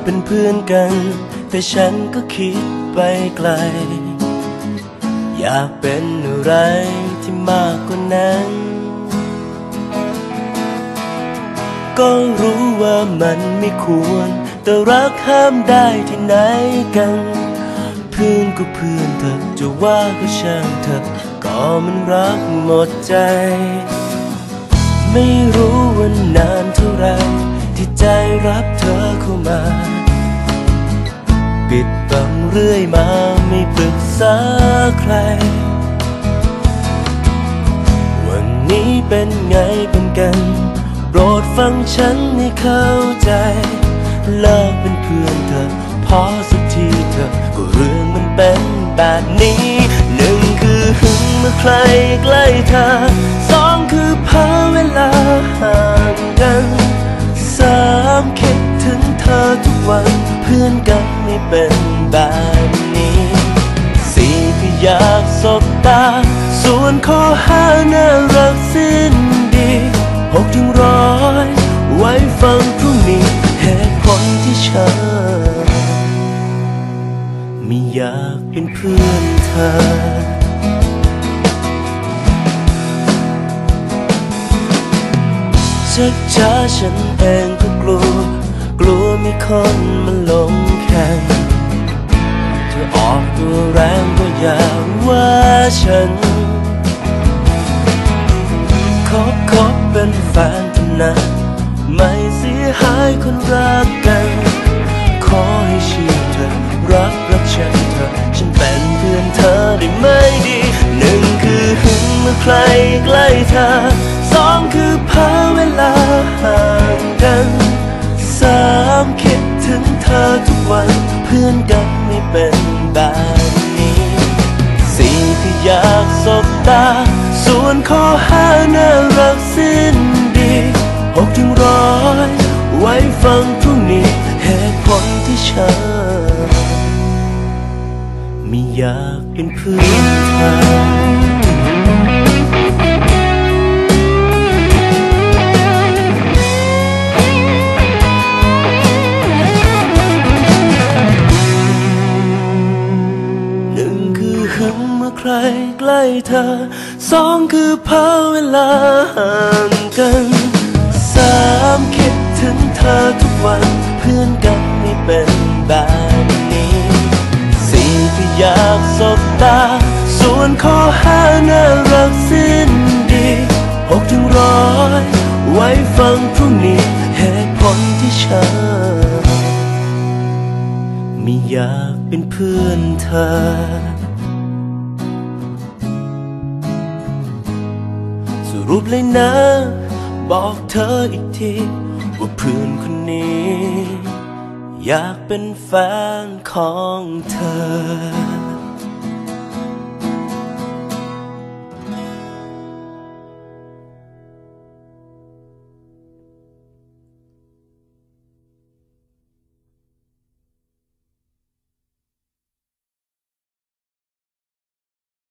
เป็นเพื่อนกันแต่ฉันก็คิดไปไกลอยากเป็นอะไรที่มากกว่านั้นก็รู้ว่ามันไม่ควรแต่รักห้ามได้ที่ไหนกัน เพื่อนก็เพื่อนเธอจะว่าก็ช่างเธอก็มันรักหมดใจไม่รู้ว่านานเท่าไรที่ใจรับเธอเข้ามาปิดบังเรื่อยมาไม่ปรึกษาใครวันนี้เป็นไงเป็นกันโปรดฟังฉันให้เข้าใจเลิกเป็นเพื่อนเธอพอสักทีเธอก็เรื่องมันเป็นแบบนี้หนึ่งคือหึงเมื่อใครใกล้เธอสองคือเพ้อเวลาห่างกันสามคิดถึงเธอทุกวันเพื่อนกันไม่เป็นแบบนี้สี่คืออยากสบตาส่วนข้อห้าน่ารักสิ้นดีหกถึงร้อยไว้ฟังพรุ่งนี้เหตุผลที่ฉันไม่อยากเป็นเพื่อนเธอชักช้าฉันเองก็กลัวมีคนมาลงแข่งจะออกตัวแรงก็อย่าว่าฉันคบเป็นแฟนกันนะไม่เสียหายคนรักกันขอให้เชื่อเธอรักฉันเธอฉันเป็นเพื่อนเธอได้ไหมดีหนึ่งคือหึงเมื่อใครใกล้เธอสองคือเพ้อเวลาห่างกันสามคิดถึงเธอทุกวันเพื่อนกันไม่เป็นแบบนี้สี่คืออยากสบตาส่วนข้อห้าน่ารักสิ้นดีหกถึงร้อยไว้ฟังพรุ่งนี้เหตุผลที่ฉันไม่อยากเป็นเพื่อนเธอใครใกล้เธอสองคือเพ้อเวลาห่างกันสามคิดถึงเธอทุกวันเพื่อนกันไม่เป็นแบบนี้สี่คืออยากสบตาส่วนข้อห้าน่ารักสิ้นดีหกถึงร้อยไว้ฟังพรุ่งนี้เหตุผลที่ฉันไม่อยากเป็นเพื่อนเธอสรุปเลยนะบอกเธออีกทีว่าเพื่อนคนนี้อยากเป็นแฟนของเธอ